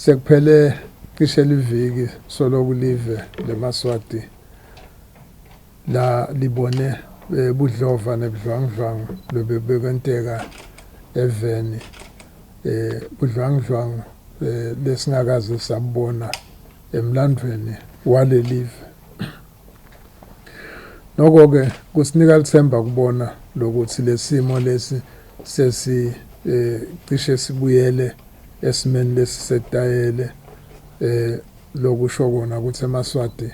Sekuphele cishe liviki soloku live leMaswati la libone budlova nebudlwangudlwangu lobebekwenteka eveni budlwangudlwangu lesingakaze sabona emlandweni walelive. Noko-ke kusinika lithemba kubona lokuthi lesimo lesi cishe sibuyele esimeni lesi setayele lokusho kona ukuthi eMaswati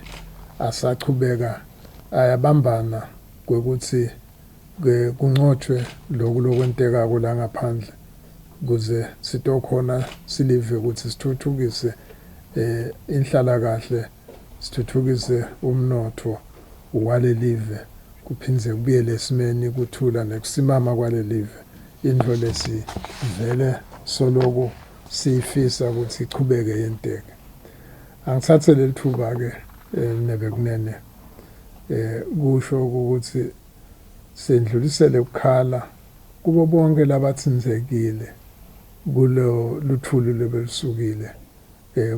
asachubeka ayabambana kwekuthi kunqotshwe lokwenteka la ngaphandle kuze sitokhona silive ukuthi sithuthukise inhlalakahle, sithuthukise umnotho walelive, kuphindze kubuyele esimeni kuthula nekusimama kwalelive. Into lesi vele soloku sifisa ukuthi ichubeke yenteke. Angithathe leli thuba-ke nebekunene kusho ukuthi sendlulisele ukukhala kubo bonke labathinzekile kulo luthuli lebelusukile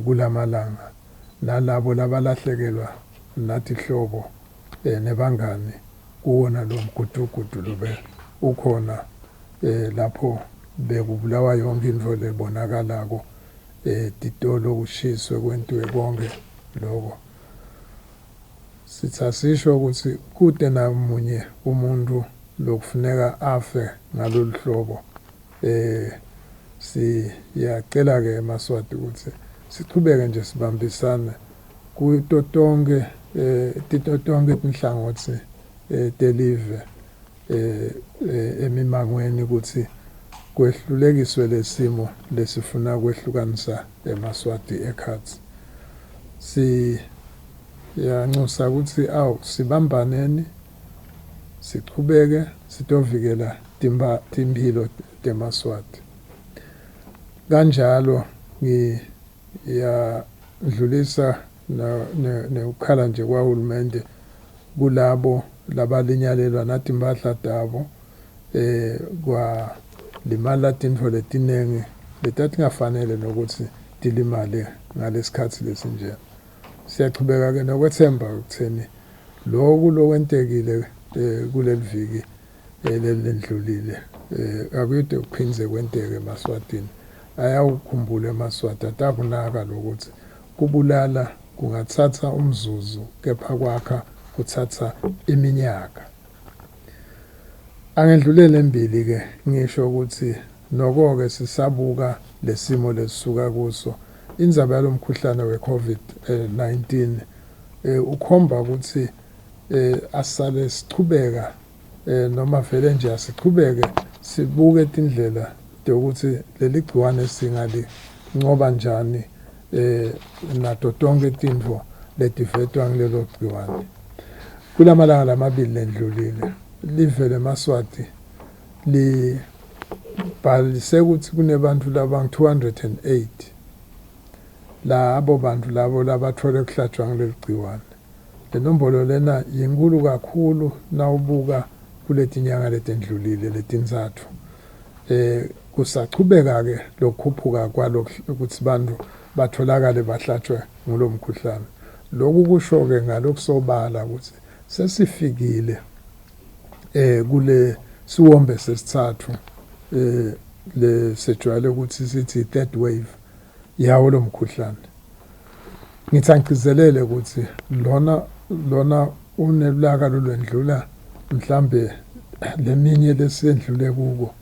kulamalanga, nalabo labalahlekelwa nathi hlobo nebangani kuwona lo mgudugudu lobe ukhona lapho bekubulawa yonke into lebonakalako titolo kushiswe kwentiwe konke lokho. Sithi asisho ukuthi kude namunye umuntu lokufuneka afe ngalolu hlobo. Siyacela-ke eMaswati ukuthi sichubeke nje sibambisane kuto tonke tinhlangothi telive emimangweni ukuthi kwehlulekiswe lesimo lesifuna kwehlukanisa eMaswati ekhatsi. Siyanxusa ukuthi sibambaneni sichubeke sitovikela timphilo teMaswati. Kanjalo ngiyadlulisa nekukhala nje kwahulumende kulabo labalinyalelwa natimpahla tabo kwalimala tintfo letinengi letatingafanele nokuthi tilimale ngalesikhathi lesinjena. Siyachubeka-ke nokwethemba ukutheni lokwentekile kuleli viki lelendlulile akuyide kuphindze kwenteke eMaswatini. Ayawukhumbula eMaswati atakunaka lokuthi kubulala kungathatha umzuzu kepha kwakha kuthatha iminyaka. Angedlulele embili-ke ngisho ukuthi noko-ke sisabuka lesimo lesisuka kuso. Indzaba yalomkhuhlane we-COVID-19 ukhomba ukuthi asale sichubeka noma vele nje asichubeke sibuke tindlela ukuthi leli gciwane singalincoba njani nato tonke tintfo letivetwa ngilelo gciwane. Kulamalanga lamabili lendlulile live leMaswati libhalise ukuthi kunebantu labangu-208 labo bantu labo labathole kuhlatshwa ngileli gciwane. Le nombolo lena yinkulu kakhulu nawubuka kuletinyanga letendlulile letintsatfu. Kusachubeka-ke lokukhuphuka kwalokhu ukuthi bantu batholakale bahlatshwe ngulo mkhuhlane. Lokhu kusho-ke ngalokusobala ukuthi sesifikile kule siwombe sesithathu sejwayele ukuthi sithi third wave yawo lo mkhuhlane. Ngithi angigcizelele ukuthi lona unelulaka lolwendlula mhlambe leminye lesendlule kuko.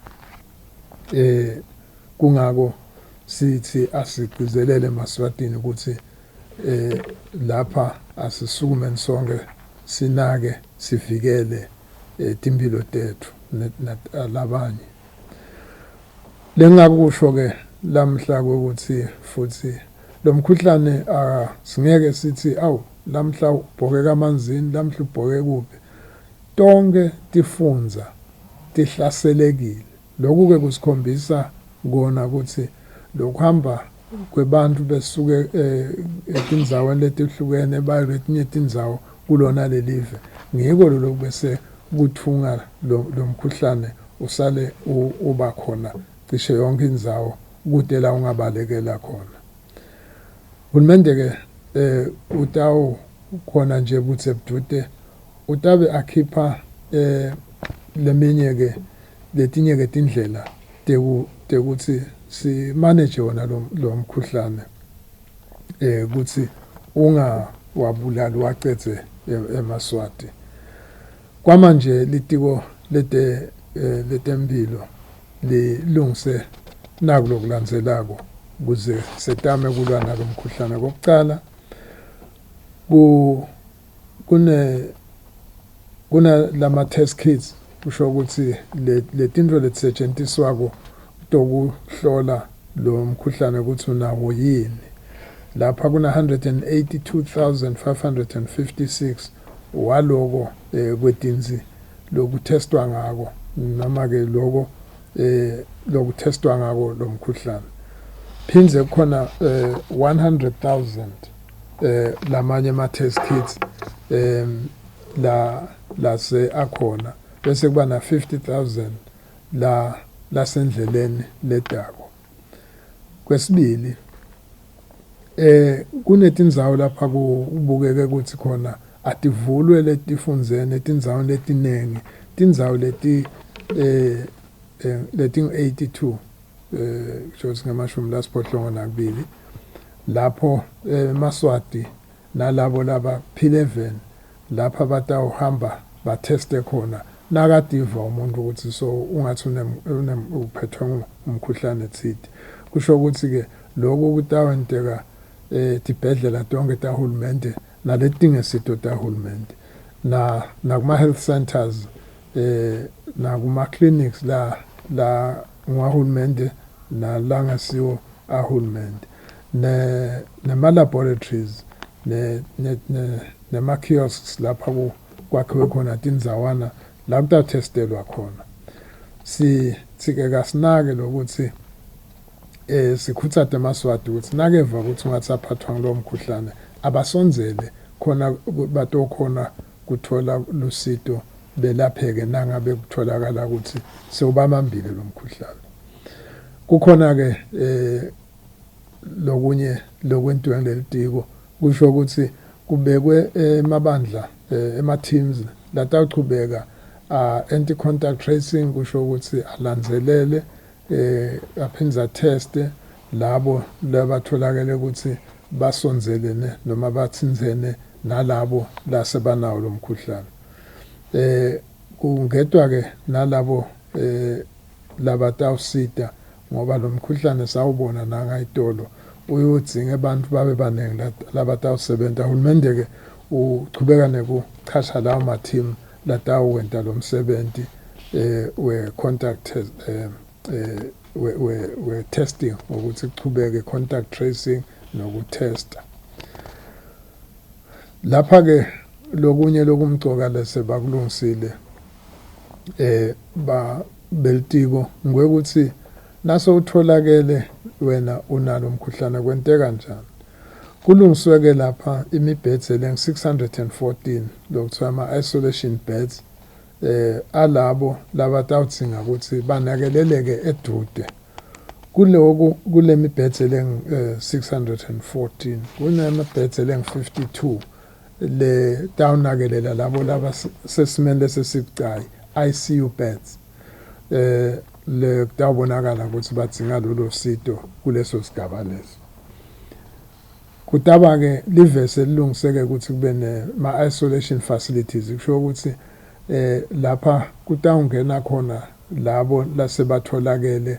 Kungako sithi asigcizelele eMaswatini ukuthi lapha asisukume sonke sinake sivikele timphilo tethu labanye. Lengakusho-ke lamhla ukuthi futhi lo mkhuhlane singeke sithi lamhla ubhokeka amanzini, lamhla ubhoke kuphi. Tonke tifundza tihlaselekile. Lokhu-ke kusikhombisa kona ukuthi lokuhamba kwebantu besuke etindzaweni letihlukene baye kwetinye tindzawo kulona lelive ngiko lokhu bese kuthunga lo mkhuhlane usale uba khona cishe yonke indzawo kude la ungabalekela khona. Hulumende ke utawu khona nje ukuthi ebudute utabe akhipha leminye ke letinye ke tindlela tekuthi si manage wona lo mkhuhlane ukuthi wabulali wacedze eMaswati. Kwamanje litiko letempilo lilungise naku lokulandzelako ukuze setame kulwa nalo mkhuhlane. Kokucala kuna lama test kits kusho ukuthi letinto letisetjentiswako tokuhlola lo mkhuhlane ukuthi unawo yini. Lapha kuna 182,556 waloko kwetinzi lokutestwa ngako noma ke lokutestwa ngako lo mkhuhlane. Phindze khona 100,000 lamanye ama test kits lase akhona bese kuba na 50,000 lasendleleni ledako. Kwesibili kunetindzawo lapha kubukeke ukuthi khona ativulwe letifundzene etindzawo letinengi tindzawo leti-82 shothi ngamashumi lasiphohlongo nakubili lapho Maswati nalabo laba P11 lapha batawuhamba batheste khona nakadiva umuntu ukuthi so ungathi uphethwe umkhuhlane thiti. Kusho ukuthi ke lokho kutawenteka tibhedlela tonke tahulumende naletingesito tahulumende nakuma health centers nakuma clinics la ngahulumende nalangasiwo ahulumende nema laboratories nema kiosks lapha kwakhiwe khona tindzawana la kutatestelwa khona. Sike kasinake lokuthi sikhutsate Maswati ukuthi nakeva ukuthi ungathi aphathwa ngalo mkhuhlane abasonzele khona batokhona kuthola lusito belapheke nangabe kutholakala ukuthi sewubamambile lo mkhuhlane. Kukhona ke lokunye lokwentweni lelitiko kusho ukuthi kubekwe emabandla ema-teams latawuchubeka anti-contact tracing kusho ukuthi alandzelele aphindza teste labo labatholakele ukuthi basonzelene noma bathinzene nalabo lasebanawo lo mkhuhlane. Kungedwa ke nalabo labatawusita ngoba lo mkhuhlane sawubona nangayitolo uyodzinga abantu babe baningi labatawusebenza. Hulumende ke uchubeka nekuchasha lawo ma-team latawuwenta lo msebenzi we-contact we-testing ukuthi kuchubeke contact tracing nokutesta. Lapha ke lokunye lokumgcoka lese bakulungisile belitiko ngwekuthi naso utholakele wena unalo umkhuhlane kwenteka kanjani. Kulungisweke lapha imibhedze lengu-614 lokuthiwa ama-isolation beds alabo labatawudzinga ukuthi banakeleleke edude. Kule mibhedze lengu-614 kunemibhedze lengu-52 le tawunakelela labo laba sesimeni lesesibucayi ICU beds le kutawubonakala ukuthi badzinga lolo sito kuleso sigaba leso. Kutaba ke livese lilungiseke ukuthi kube nema-isolation facilities kusho ukuthi lapha kutawungena khona labo lasebatholakele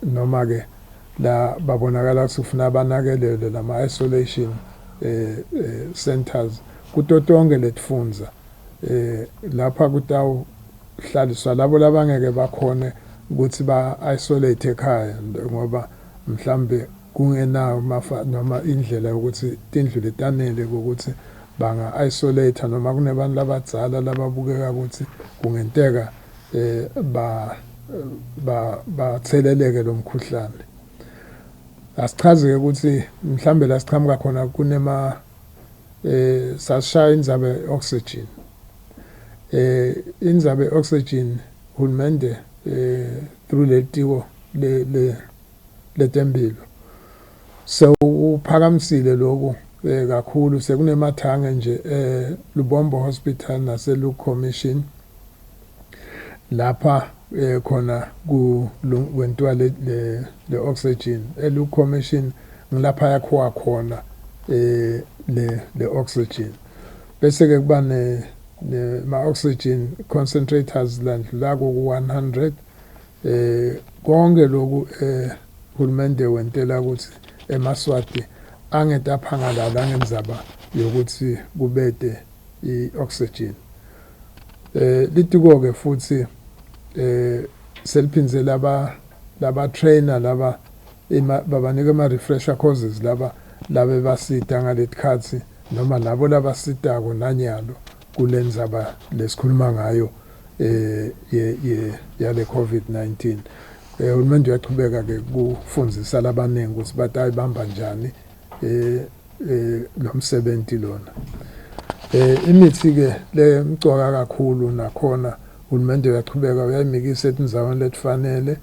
noma ke la babonakala ukuthi ufuna banakelele lama-isolation centers kutotonke letifundza lapha kutawuhlaliswa labo labangeke bakhone ukuthi ba-isolate ekhaya ngoba mhlambe kungenawo noma indlela yokuthi tindlu letanele ukuthi banga-isolate noma kunebantu labadzala lababukeka ukuthi kungenteka batheleleke lo mkhuhlane. Asichaze ukuthi mhlambe la siqhamuka khona kunema sashaya indzabe oxygen. Indzabe oxygen hulumende through letiko letempilo so uphakamisile lokhu kakhulu sekunemathange nje Lubombo Hospital nase Luke Commission lapha khona kwentiwa le oxygen Luke Commission ngilapha yakhowa khona le oxygen bese ke kuba ma oxygen concentrators landlula ku 100 konke lokhu uhulumende wentela ukuthi eMaswati angetaphangala ngenzaba yokuthi kubede ioxygen litiko ke futhi seliphinze laba trainer laba babanike ama refresher courses laba basita ngaletikhathi noma labo labasitako nanyalo kulenzaba lesikhuluma ngayo yale COVID-19 uhulumende uyachubeka ke kufundzisa labaningi ukuthi batayibamba njani lo msebenzi lona imithi ke le mcoka kakhulu nakhona uhulumende uyachubeka uyayimikisa etindzaweni letifanele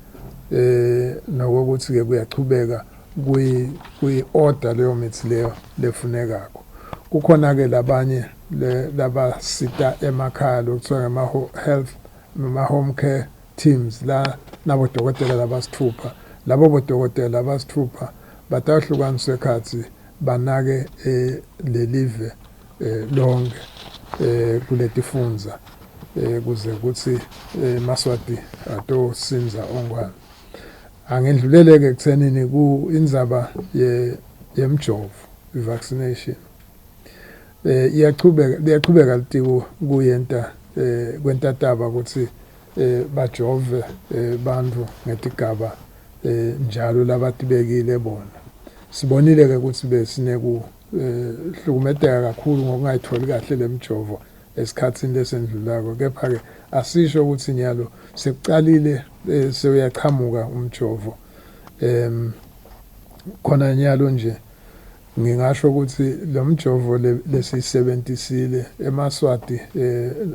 nokuthi ke kuyachubeka kuyi-order leyo mithi leyo lefunekako kukhona ke labanye labasita emakhaya lokuthiwa ngama-health noma-home care teams la nabodokotela labasithupha labo bodokotela labasithupha batahlukaniswe khathi banake lelive lonke kuletifunza kuze kuthi Maswati atosinza ongwane angedluleleke ekuthenini kuindzaba yemjovo vaccination iyachubeka litiko kuyenta kwentataba ukuthi bajove bantfu ngetigaba njalo labatibekile bona sibonile ke ukuthi besineku hlukumedeka kakhulu ngokungayitholi kahle lemjovo esikhatsini lesendlulako kepha ke asisho ukuthi nyalo sekucalile sewuyachamuka umjovo khona nyalo nje ngingasho ukuthi lo mjovo lesisebentisile eMaswati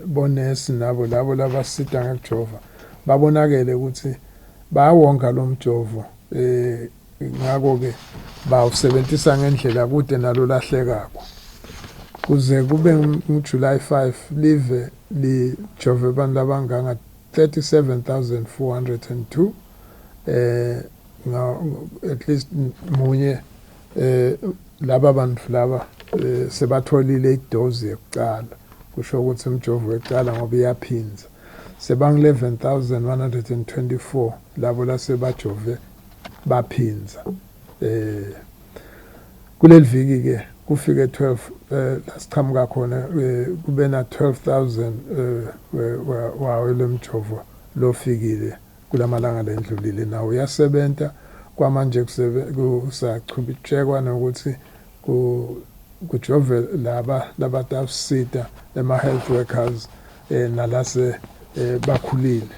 bonesi nabo labo labasita ngekujova babonakele ukuthi bawonga lo mjovo ngako ke bawusebenzisa ngendlela kude nalo lahlekako kuze kube ngoJuly 5 live lijove abantu abanganga 37,402 at least munye laba bantu laba sebatholile idozi yokuqala kusho ukuthi umjovo weqala ngoba iyaphinza sebang 11,124 labo lasebajove baphinza kuleli viki ke kufike 12 lasiqhamuka khona kube na 12,000 wawe lemjovo lofikile kulamalanga lendlulile nawo uyasebenta kwamanje kusachubitshekwa nokuthi kujove laba tafsita ema health workers nalase bakhulile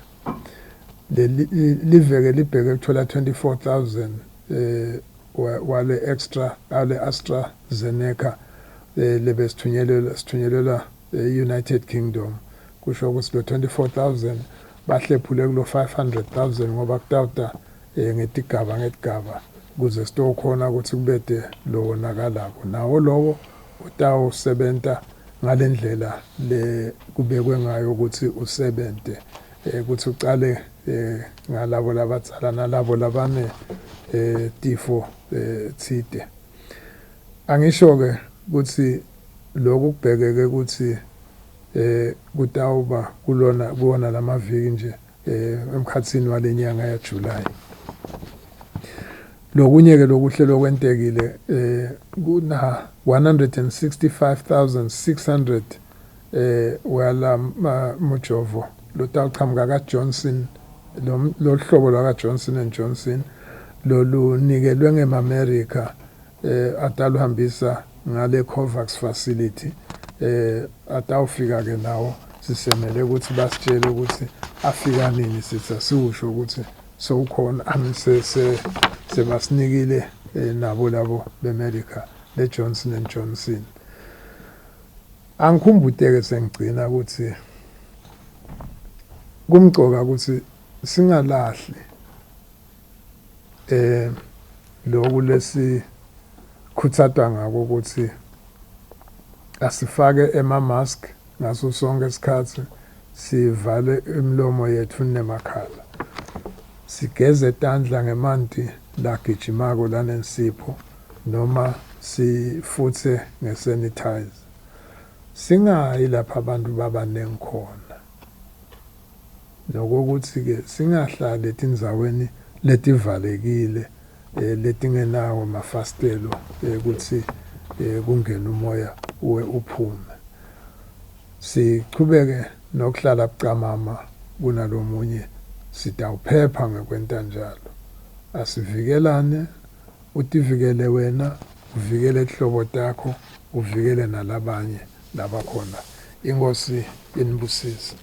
liveke libheke ukuthola 24,000 wale extra ale AstraZeneca lebesithunyelelwa United Kingdom kusho ukuthi lo 24,000 bahlephule kulo 500,000 ngoba kutawuta ngetigaba kuze sitokhona ukuthi kubede lo wonakalako nawo lowo utawusebenta ngalendlela le kubekwe ngayo ukuthi usebente ukuthi ucale ngalabo labatsala nalabo labane tifo tsite angisho ke ukuthi lokhu kubhekeke ukuthi kutawuba kuwona lamaviki nje emkhatsini walenyanga ya July lokunye ke lokuhlelo kwentekile kuna 165,600 wala mujovo lotaqhamuka kaJohnson lo hlobo lwa kaJohnson & Johnson lolunikelwe ngeAmerica ataluhambisa ngale COVAX facility atawufika ke nawo sisemele ukuthi basitshele ukuthi afika nini sithi asikusho ukuthi sowukhona sebasinikile nabo labo beAmerica leJohnson & Johnson angikhumbuteke sengigcina ukuthi kumcoka ukuthi singalahli lokhu sikhuthazwa ngako ukuthi asifake ema-mask ngaso sonke isikhathi, sivale imilomo yethu nemakhala, sigeze tandla ngemanti lagijimako lanensipho noma sifuthe ngesanitizer. Singayi lapha abantu babaningi khona, nokuthi-ke singahlali etindzaweni letivalekile letingenawo amafastelo ukuthi kungena umoya uphume. Sichubeke nokuhlala bucamama kunalomunye, sitawuphepha ngekwenta njalo. Asivikelane, utivikele wena, uvikele ihlobo takho, uvikele nalabanye labakhona. Inkosi inibusise.